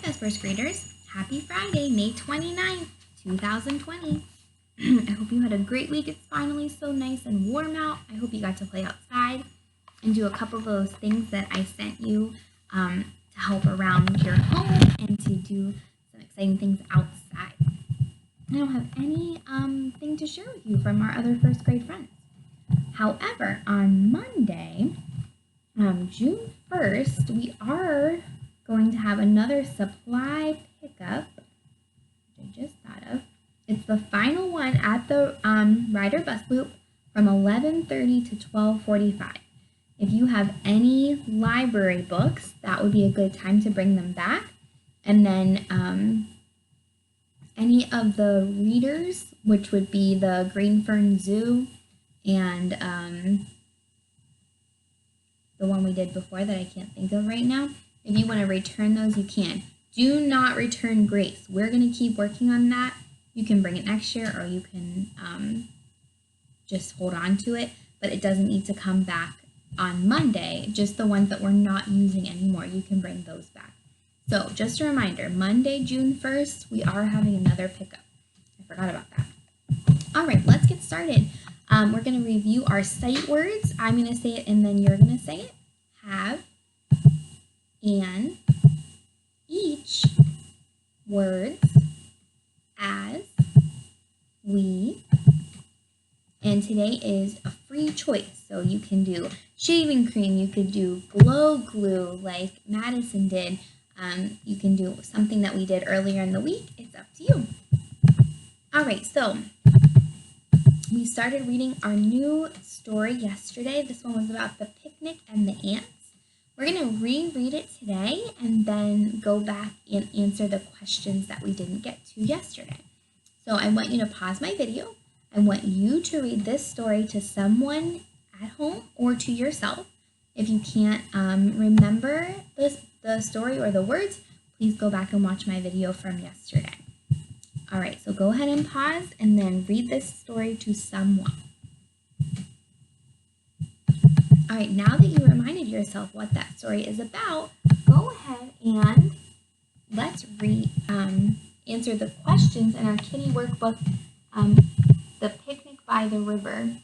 Best First Graders. Happy Friday, May 29th, 2020. I hope you had a great week. It's finally so nice and warm out. I hope you got to play outside and do a couple of those things that I sent you to help around your home and to do some exciting things outside. I don't have any thing to share with you from our other first grade friends. However, on Monday, June 1st, we are going to have another supply pickup, which I just thought of. It's the final one at the Ryder Bus Loop from 11:30 to 12:45. If you have any library books, that would be a good time to bring them back. And then any of the readers, which would be the Greenfern Zoo and the one we did before that I can't think of right now. If you want to return those, you can. Do not return Grace. We're going to keep working on that. You can bring it next year or you can just hold on to it, but it doesn't need to come back on Monday. Just the ones that we're not using anymore, you can bring those back. So just a reminder, Monday, June 1st, we are having another pickup. I forgot about that. All right, let's get started. We're going to review our sight words. I'm going to say it and then you're going to say it. Have, and, each, words, as, we, and today is a free choice. So you can do shaving cream, you could do glow glue like Madison did. You can do something that we did earlier in the week. It's up to you. All right, so we started reading our new story yesterday. This one was about the picnic and the ants. We're going to reread it today and then go back and answer the questions that we didn't get to yesterday. So I want you to pause my video. I want you to read this story to someone at home or to yourself. If you can't remember the story or the words, please go back and watch my video from yesterday. All right, so go ahead and pause and then read this story to someone. All right, now that you reminded yourself what that story is about, go ahead and let's answer the questions in our kitty workbook, The Picnic by the River.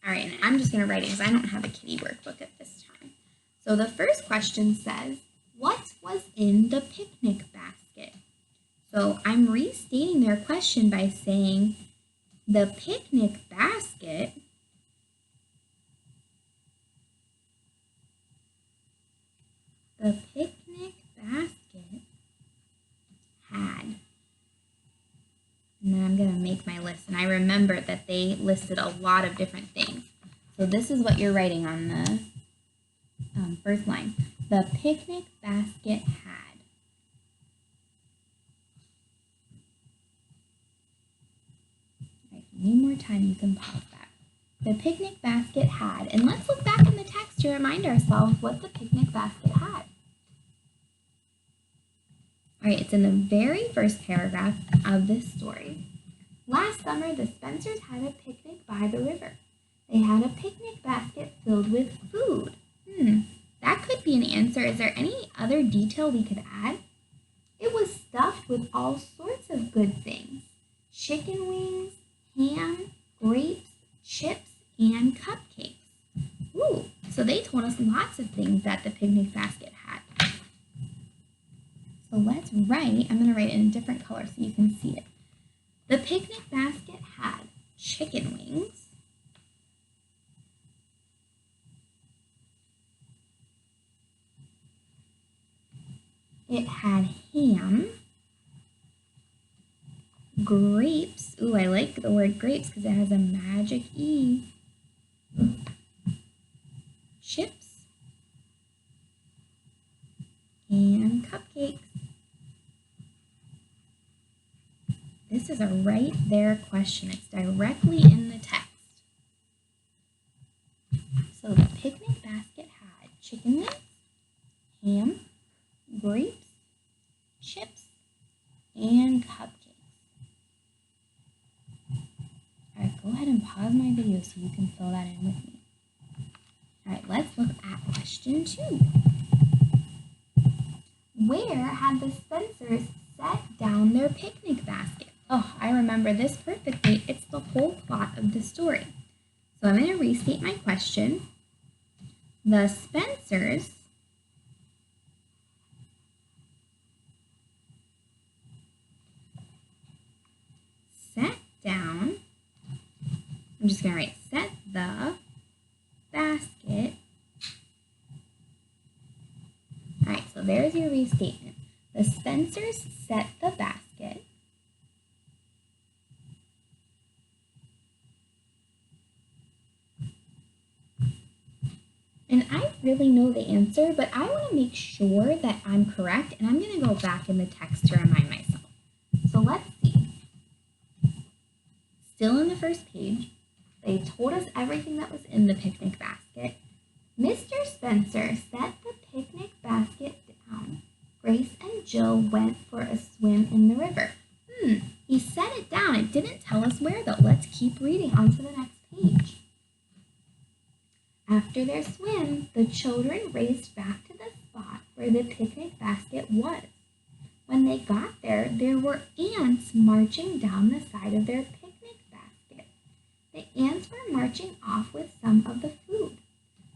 All right, and I'm just going to write it because I don't have a kitty workbook at this time. So the first question says, what was in the picnic basket? So I'm restating their question by saying the picnic basket had, and then I'm going to make my list, and I remember that they listed a lot of different things. So this is what you're writing on the first line. The picnic basket had. One more time, you can pause that. The picnic basket had, and let's look back in the text to remind ourselves what the picnic basket had. All right, it's in the very first paragraph of this story. Last summer, the Spencers had a picnic by the river. They had a picnic basket filled with food. That could be an answer. Is there any other detail we could add? It was stuffed with all sorts of good things. Chicken wings, ham, grapes, chips, and cupcakes. Ooh, so they told us lots of things that the picnic basket had. So let's write, I'm going to write it in a different color so you can see it. The picnic basket had chicken wings, it had ham, grapes. Ooh, I like the word grapes because it has a magic E. Chips and cupcakes. This is a right there question. It's directly in the text. So the picnic basket had chicken wings, ham, grapes, chips, and cupcakes. All right, go ahead and pause my video so you can fill that in with me. All right, let's look at question 2. Where had the Spencers set down their picnic basket? Oh, I remember this perfectly. It's the whole plot of the story. So I'm going to restate my question. The Spencers set down, I'm just going to write set the basket. All right, so there's your restatement. The Spencers set the basket. And I really know the answer, but I want to make sure that I'm correct, and I'm going to go back in the text to remind myself. So let's see. Still on the first page, they told us everything that was in the picnic basket. Mr. Spencer set the picnic basket down. Grace and Jill went for a swim in the river. He set it down. It didn't tell us where, though. Let's keep reading on to the next page. After their swim, the children raced back to the spot where the picnic basket was. When they got there, there were ants marching down the side of their picnic basket. The ants were marching off with some of the food.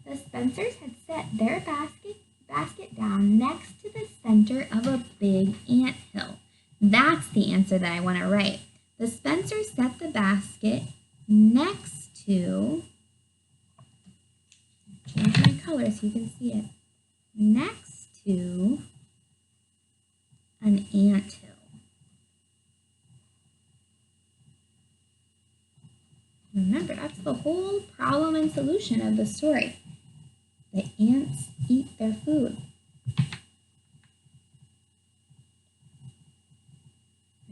The Spencers had set their basket down next to the center of a big ant hill. That's the answer that I want to write. The Spencers set the basket next to, change my color so you can see it, next to an ant hill. Remember, that's the whole problem and solution of the story. The ants eat their food.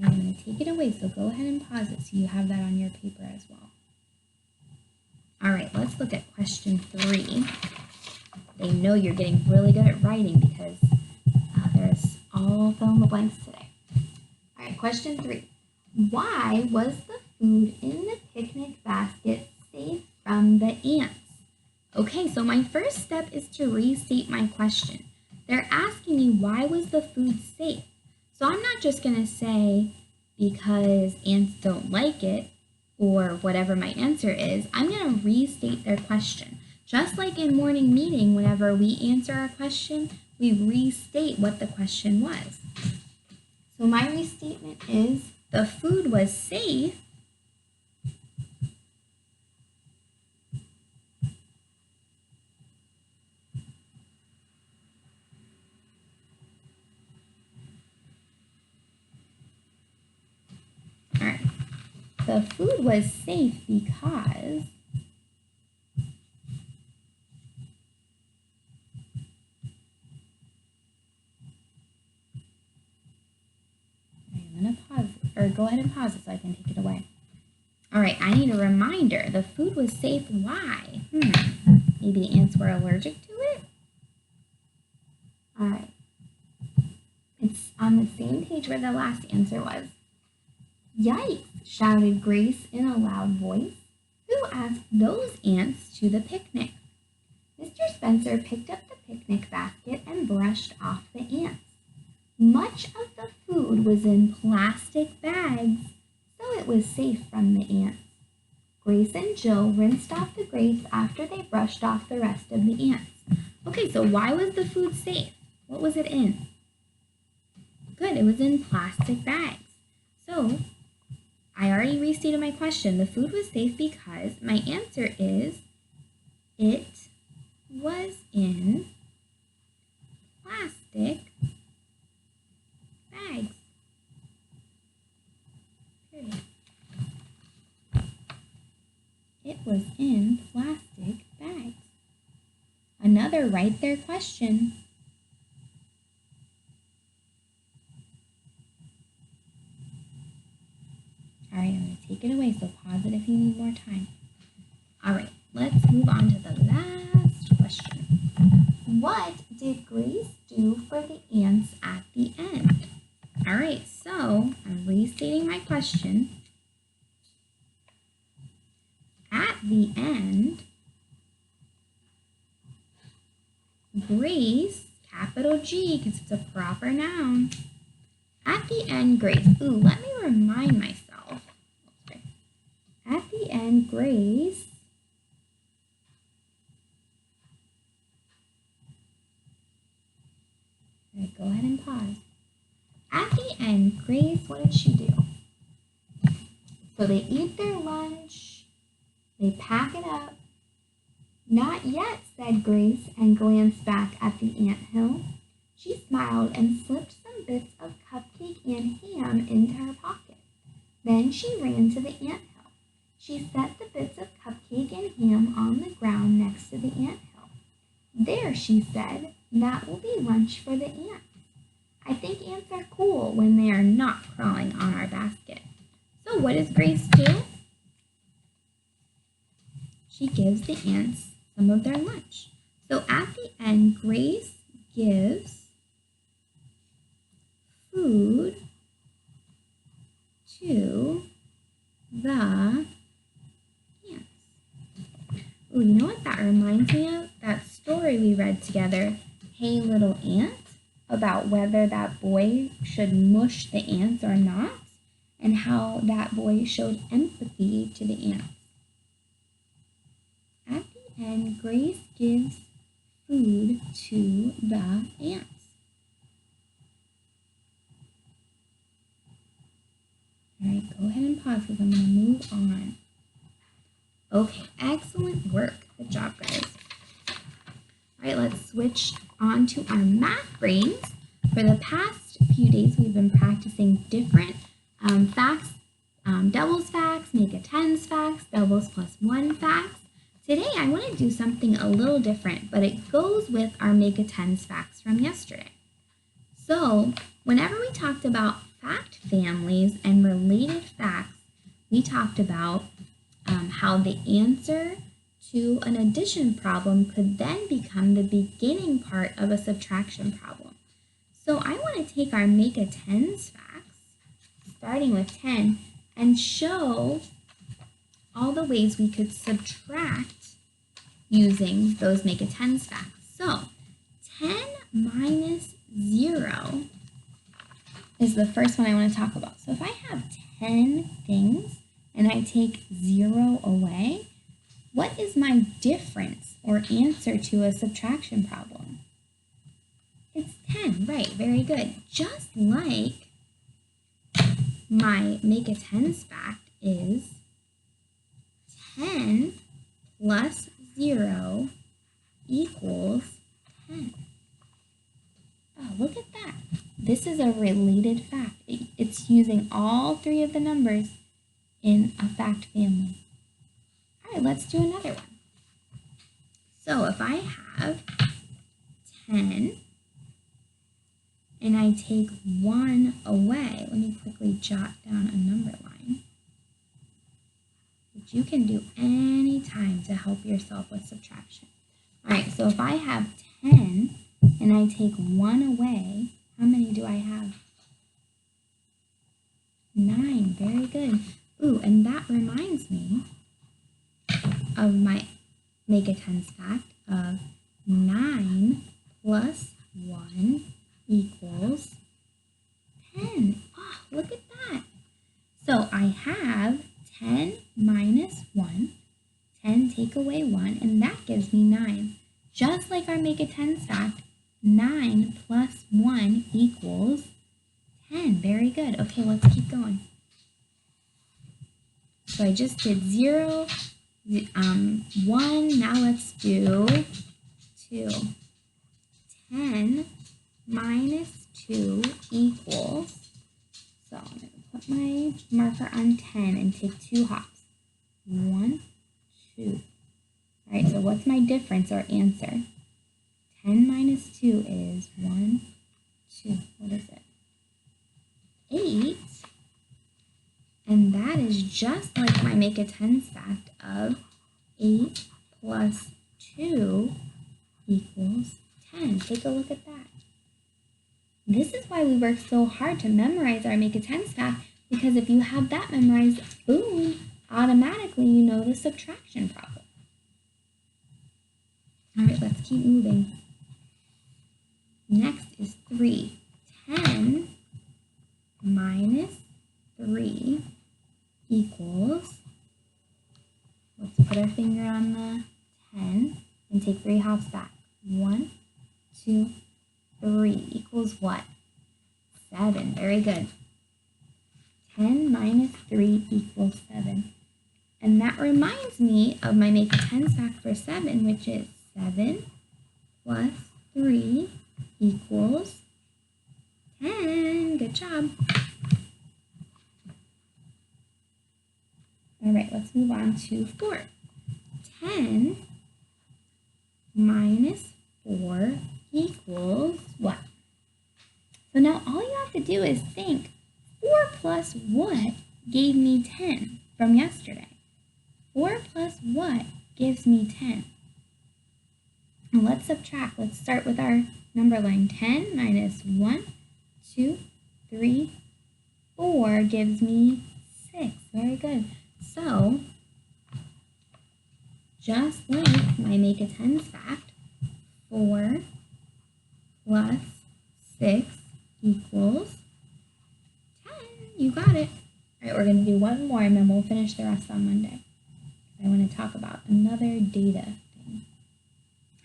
I'm going to take it away, so go ahead and pause it so you have that on your paper as well. All right, let's look at question 3. They know you're getting really good at writing because there's all fill in the blanks today. All right, question 3. Why was the food in the picnic basket safe from the ants? Okay, so my first step is to restate my question. They're asking me why was the food safe? So I'm not just going to say because ants don't like it or whatever my answer is. I'm going to restate their question. Just like in morning meeting, whenever we answer a question, we restate what the question was. So my restatement is the food was safe The food was safe because I'm going to pause it, or go ahead and pause it so I can take it away. All right, I need a reminder. The food was safe. Why? Maybe the ants were allergic to it? All right. It's on the same page where the last answer was. Yikes, shouted Grace in a loud voice. Who asked those ants to the picnic? Mr. Spencer picked up the picnic basket and brushed off the ants. Much of the food was in plastic bags, so it was safe from the ants. Grace and Jill rinsed off the grapes after they brushed off the rest of the ants. Okay, so why was the food safe? What was it in? Good, it was in plastic bags. So, I already restated my question. The food was safe because my answer is it was in plastic bags. Period. It was in plastic bags. Another right there question. All right, I'm going to take it away, so pause it if you need more time. All right, let's move on to the last question. What did Grace do for the ants at the end? All right, so I'm restating my question. At the end, Grace, capital G because it's a proper noun. At the end, Grace. Ooh, let me remind myself. Okay. At the end, Grace. All right, go ahead and pause. At the end, Grace, what did she do? So they eat their lunch. They pack it up. Not yet, said Grace, and glanced back at the anthill. She smiled and slipped some bits of cupcake and ham into her pocket. Then she ran to the anthill. She set the bits of cupcake and ham on the ground next to the anthill. There, she said, that will be lunch for the ants. I think ants are cool when they are not crawling on our basket. So what does Grace do? She gives the ants some of their lunch. So at the end, Grace gives food to the ants. Oh, you know what that reminds me of? That story we read together, Hey Little Ant, about whether that boy should mush the ants or not, and how that boy showed empathy to the ants. At the end, Grace gives food to the ants. All right, go ahead and pause because I'm going to move on. Okay, excellent work. Good job, guys. All right, let's switch on to our math brains. For the past few days, we've been practicing different facts, doubles facts, make a tens facts, doubles plus one facts. Today, I want to do something a little different, but it goes with our make a tens facts from yesterday. So, whenever we talked about fact families and related facts, we talked about how the answer to an addition problem could then become the beginning part of a subtraction problem. So I want to take our make a tens facts, starting with 10, and show all the ways we could subtract using those make a tens facts. So 10 minus 0 is the first one I want to talk about. So if I have 10 things and I take 0 away, what is my difference or answer to a subtraction problem? It's 10, right, very good. Just like my make a tens fact is 10 plus 0 equals 10. Oh, look at that. This is a related fact. It's using all three of the numbers in a fact family. All right, let's do another one. So if I have 10 and I take 1 away, let me quickly jot down a number line, which you can do any time to help yourself with subtraction. All right, so if I have 10 and I take 1 away, how many do I have? 9, very good. Ooh, and that reminds me of my make a tens fact of 9 plus 1 equals 10. Oh, look at that. So I have 10 minus 1, 10 take away 1, and that gives me 9. Just like our make a tens fact, 9 plus 1 equals 10. Very good. Okay, let's keep going. So I just did 0, 1, now let's do 2. 10 minus 2 equals, so I'm going to put my marker on 10 and take 2 hops. 1, 2. All right, so what's my difference or answer? 10 minus 2 is 1, 2. What is it? 8. And that is just like my make a tens fact of 8 plus 2 equals 10. Take a look at that. This is why we work so hard to memorize our make a tens fact, because if you have that memorized, boom, automatically you know the subtraction problem. All right, let's keep moving. Next is 3. 10 minus 3 equals, let's put our finger on the 10 and take 3 hops back. 1, 2, 3 equals what? 7. Very good. 10 minus 3 equals 7. And that reminds me of my make a tens fact for 7, which is 7 plus 3 equals 10. Good job. All right, let's move on to 4. 10 minus 4 equals what? So now all you have to do is think, 4 plus what gave me 10 from yesterday? 4 plus what gives me 10? And let's subtract. Let's start with our number line. 10 minus 1, 2, 3, 4 gives me 6. Very good. So, just like my make a tens fact, 4 plus 6 equals 10. You got it. All right, we're going to do one more and then we'll finish the rest on Monday. I want to talk about another data thing.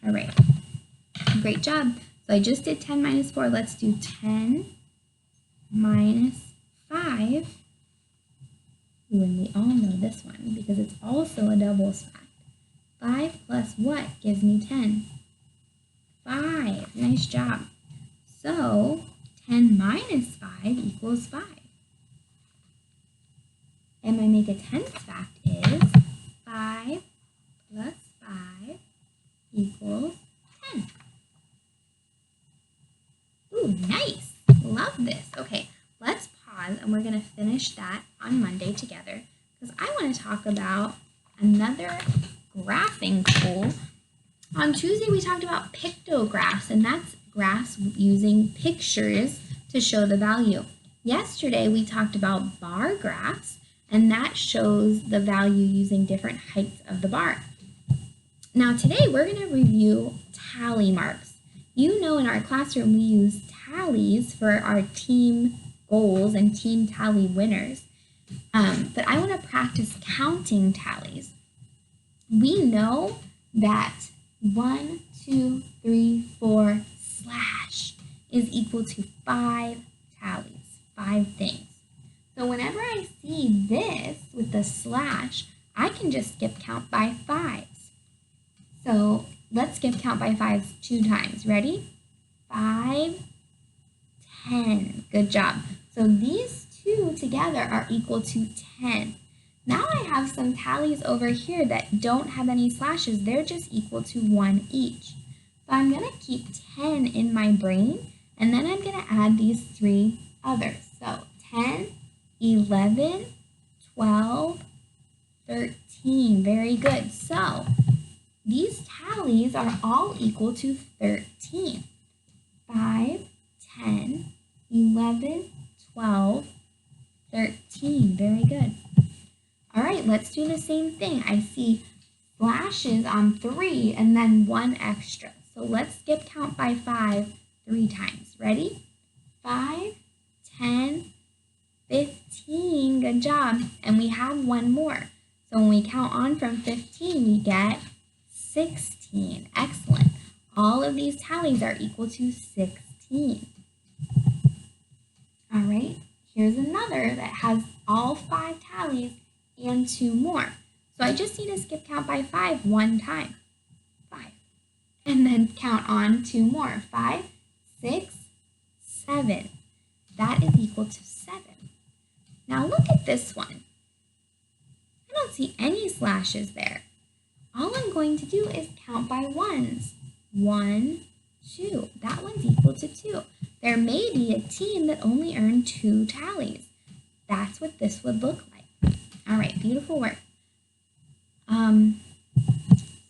All right, great job. So I just did 10 minus 4. Let's do 10 minus 5. Ooh, and we all know this one because it's also a doubles fact. 5 plus what gives me 10? 5. Nice job. So 10 minus 5 equals 5. And my make a tens fact is 5 plus 5 equals 10. Ooh, nice. Love this. Okay, let's pause and we're going to finish that on Monday together because I want to talk about another graphing tool. On Tuesday, we talked about pictographs, and that's graphs using pictures to show the value. Yesterday, we talked about bar graphs, and that shows the value using different heights of the bar. Now today we're going to review tally marks. You know in our classroom we use tallies for our team goals and team tally winners, but I want to practice counting tallies. We know that 1, 2, 3, 4 slash is equal to 5 tallies, 5 things. So whenever I see this with the slash, I can just skip count by 5s. So let's skip count by 5s 2 times. Ready? 5, 10. Good job. So these two together are equal to 10. Now I have some tallies over here that don't have any slashes. They're just equal to 1 each. So I'm going to keep 10 in my brain, and then I'm going to add these 3 others. So 10, 11, 12, 13. Very good. So these tallies are all equal to 13. 5, 10, 11, 12, 13. Very good. All right, let's do the same thing. I see flashes on 3 and then 1 extra. So let's skip count by 5 3 times. Ready? 5, 10, 15. Good job. And we have 1 more. So when we count on from 15, we get 16. Excellent. All of these tallies are equal to 16. All right, here's another that has all 5 tallies and 2 more. So I just need to skip count by 5 1 time. 5. And then count on 2 more. 5, 6, 7. That is equal to 7. Now look at this one. I don't see any slashes there. All I'm going to do is count by 1s. 1, 2. That one's equal to 2. There may be a team that only earned 2 tallies. That's what this would look like. All right, beautiful work.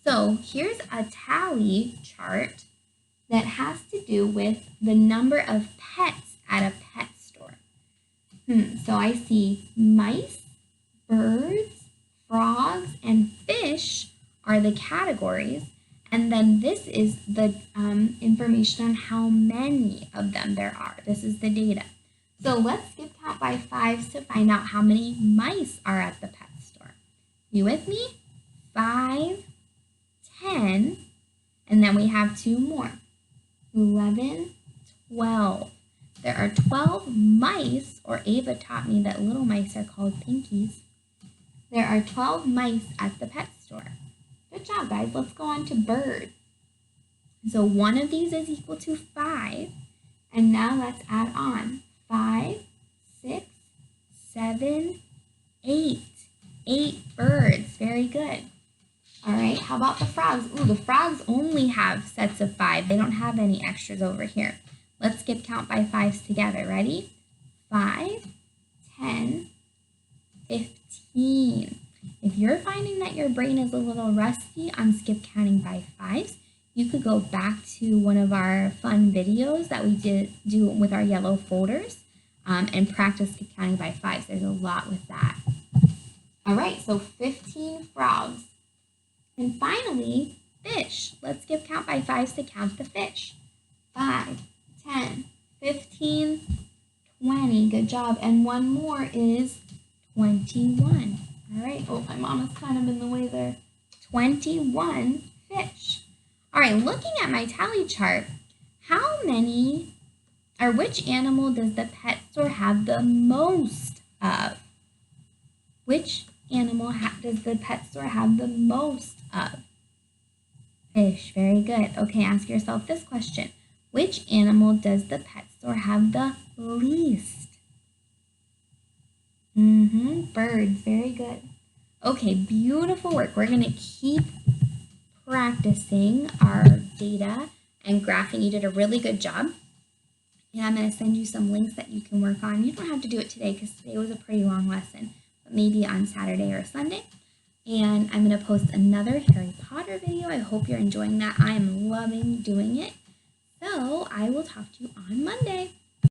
So here's a tally chart that has to do with the number of pets at a pet store. So I see mice, birds, frogs, and fish are the categories, And then this is the information on how many of them there are. This is the data. So let's skip count by 5s to find out how many mice are at the pet store. You with me? 5, 10, and then we have 2 more. 11, 12. There are 12 mice, or Ava taught me that little mice are called pinkies. There are 12 mice at the pet store. Good job, guys. Let's go on to birds. So one of these is equal to 5. And now let's add on 5, 6, 7, 8. 8 birds. Very good. All right, how about the frogs? Ooh, the frogs only have sets of 5. They don't have any extras over here. Let's skip count by 5s together. Ready? 5, 10, 15. If you're finding that your brain is a little rusty on skip counting by 5s, you could go back to one of our fun videos that we do with our yellow folders and practice skip counting by 5s. There's a lot with that. All right, so 15 frogs. And finally, fish. Let's skip count by 5s to count the fish. 5, 10, 15, 20. Good job. And one more is 21. All right. Oh, my mom is kind of in the way there. 21 fish. All right, looking at my tally chart, how many, or which animal does the pet store have the most of? Which animal does the pet store have the most of? Fish. Very good. Okay, ask yourself this question. Which animal does the pet store have the least? Birds. Very good. Okay, beautiful work. We're going to keep practicing our data and graphing. You did a really good job. And I'm going to send you some links that you can work on. You don't have to do it today because today was a pretty long lesson, but maybe on Saturday or Sunday. And I'm going to post another Harry Potter video. I hope you're enjoying that. I am loving doing it. So I will talk to you on Monday.